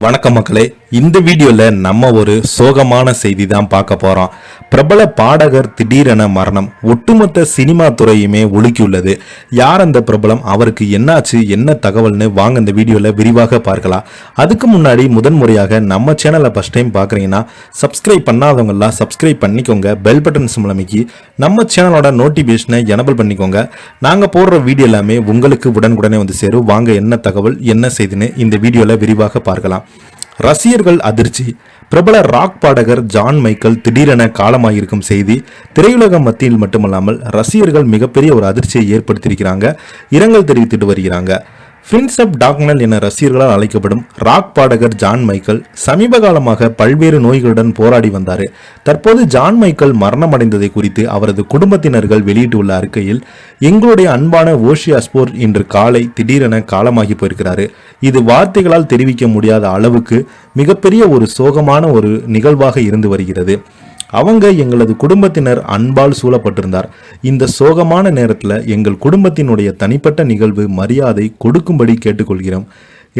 வணக்கம் மக்களே, இந்த வீடியோல நம்ம ஒரு சோகமான செய்தி தான் பார்க்க போறோம். பிரபல பாடகர் திடீரென மரணம் ஒட்டுமொத்த சினிமா துறையுமே உலுக்கியுள்ளது. யார் அந்த பிரபலம், அவருக்கு என்னாச்சு, என்ன தகவல்னு வாங்க இந்த வீடியோல விரிவாக பார்க்கலாம். அதுக்கு முன்னாடி முதன்முறையாக நம்ம சேனலை ஃபர்ஸ்ட் டைம் பார்க்குறீங்கன்னா சப்ஸ்கிரைப் பண்ணாதவங்க எல்லாம் சப்ஸ்கிரைப் பண்ணிக்கோங்க. பெல் பட்டன் மூலமிக்கி நம்ம சேனலோட நோட்டிபிகேஷனை எனபிள் பண்ணிக்கோங்க. நாங்க போடுற வீடியோ எல்லாமே உங்களுக்கு உடனுக்குடனே வந்து சேரும். வாங்க என்ன தகவல் என்ன செய்துன்னு இந்த வீடியோல விரிவாக பார்க்கலாம். ரசிகர்கள் அதிர்ச்சி. பிரபல ராக் பாடகர் ஜான் மைக்கேல் திடீரென காலமாயிருக்கும் செய்தி திரையுலக மத்தியில் மட்டுமல்லாமல் ரசிகர்கள் மிகப்பெரிய ஒரு அதிர்ச்சியை ஏற்படுத்தியிருக்கிறாங்க. இரங்கல் தெரிவித்துட்டு வருகிறாங்க. பிரின்ஸ் ஆஃப் டார்க்னஸ் என ரசிகர்களால் அழைக்கப்படும் ராக் பாடகர் ஜான் மைக்கேல் சமீப காலமாக பல்வேறு நோய்களுடன் போராடி வந்தார். தற்போது ஜான் மைக்கேல் மரணமடைந்ததை குறித்து அவரது குடும்பத்தினர்கள் வெளியிட்டுள்ள அறிக்கையில், எங்களுடைய அன்பான ஓஷி ஆஸ்போர்ன் இன்று காலை திடீரென காலமாகி போயிருக்கிறாரு. இது வார்த்தைகளால் தெரிவிக்க முடியாத அளவுக்கு மிகப்பெரிய ஒரு சோகமான ஒரு நிகழ்வாக இருந்து வருகிறது. அவங்க எங்களது குடும்பத்தினர் அன்பால் சூழப்பட்டிருந்தார். இந்த சோகமான நேரத்தில் எங்கள் குடும்பத்தினுடைய தனிப்பட்ட நிகழ்வு மரியாதை கொடுக்கும்படி கேட்டுக்கொள்கிறோம்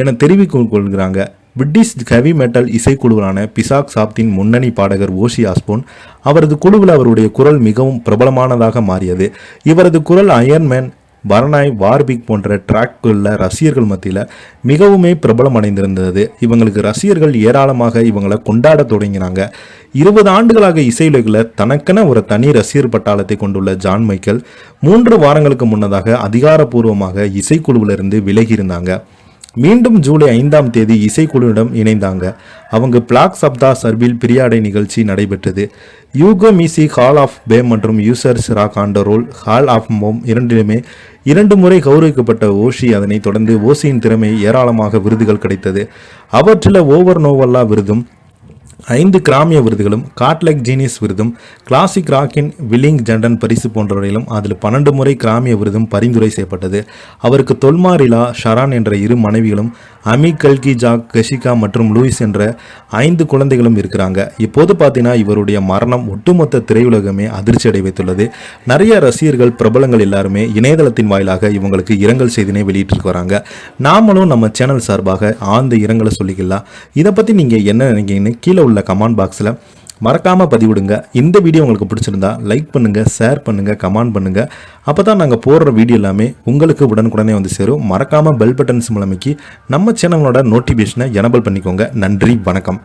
என தெரிவித்துக் கொள்கிறாங்க. பிரிட்டிஷ் ஹெவி மெட்டல் இசைக்குழுவான பிசாக் சாப்தின் முன்னணி பாடகர் ஓஷி ஆஸ்போர்ன். அவரது குழுவில் அவருடைய குரல் மிகவும் பிரபலமானதாக மாறியது. இவரது குரல் அயர்ன்மேன், பர்னாய், வார்பிக் போன்ற ட்ராக்குள்ள ரசிகர்கள் மத்தியில் மிகவுமே பிரபலம் அடைந்திருந்தது. இவங்களுக்கு ரசிகர்கள் ஏராளமாக இவங்களை கொண்டாட தொடங்கினாங்க. 20 ஆண்டுகளாக இசையுலகில் தனக்கென ஒரு தனி ரசிகர் பட்டாளத்தை கொண்டுள்ள ஜான் மைக்கேல் 3 வாரங்களுக்கு முன்னதாக அதிகாரப்பூர்வமாக இசைக்குழுவிலிருந்து விலகியிருந்தாங்க. மீண்டும் ஜூலை 5ஆம் தேதி இசைக்குழுவிடம் இணைந்தாங்க. அவங்க பிளாக் சப்தா சர்பில் பிரியாடை நிகழ்ச்சி நடைபெற்றது. யூகோ மியூசிக் ஹால் ஆஃப் பேம் மற்றும் யூசர்ஸ் ராக் ஆண்ட ரோல் ஹால் ஆஃப் மோம் இரண்டிலுமே 2 முறை கௌரவிக்கப்பட்ட ஓஷி. அதனைத் தொடர்ந்து ஓஷியின் திறமை ஏராளமாக விருதுகள் கிடைத்தது. அவற்றில் ஓவர் நோவல்லா விருதும் 5 கிராமிய விருதுகளும், காட்லெக் ஜீனியஸ் விருதும், கிளாசிக் ராக்கின் வில்லிங் ஜண்டன் பரிசு போன்றவற்றிலும் அதில் 12 முறை கிராமிய விருதும் பரிந்துரை செய்யப்பட்டது. அவருக்கு தொல்மாரிலா, ஷரான் என்ற 2 மனைவிகளும், அமி, கல்கி, ஜாக், கஷிகா மற்றும் லூயிஸ் என்ற 5 குழந்தைகளும் இருக்கிறாங்க. இப்போது பார்த்தீங்கன்னா இவருடைய மரணம் ஒட்டுமொத்த திரையுலகமே அதிர்ச்சி அடை வைத்துள்ளது. நிறைய ரசிகர்கள், பிரபலங்கள் எல்லாருமே இணையதளத்தின் வாயிலாக இவங்களுக்கு இரங்கல் செய்தினை வெளியிட்டு வராங்க. நாமளும் நம்ம சேனல் சார்பாக ஆழ்ந்த இரங்கலை சொல்லிக்கலாம். இதை பற்றி நீங்கள் என்ன நினைக்கிறீங்கன்னு கீழே உள்ள கமெண்ட் பாக்ஸில் மறக்காமல் பதிவிடுங்க. இந்த வீடியோ உங்களுக்கு பிடிச்சிருந்தா லைக் பண்ணுங்கள், ஷேர் பண்ணுங்கள், கமெண்ட் பண்ணுங்கள். அப்போ தான் நாங்கள் போடுற வீடியோ எல்லாமே உங்களுக்கு உடனுக்குடனே வந்து சேரும். மறக்காமல் பெல் பட்டன்ஸ் மூலமிக்கி நம்ம சேனலோட நோட்டிஃபிகேஷனை எனபிள் பண்ணிக்கோங்க. நன்றி, வணக்கம்.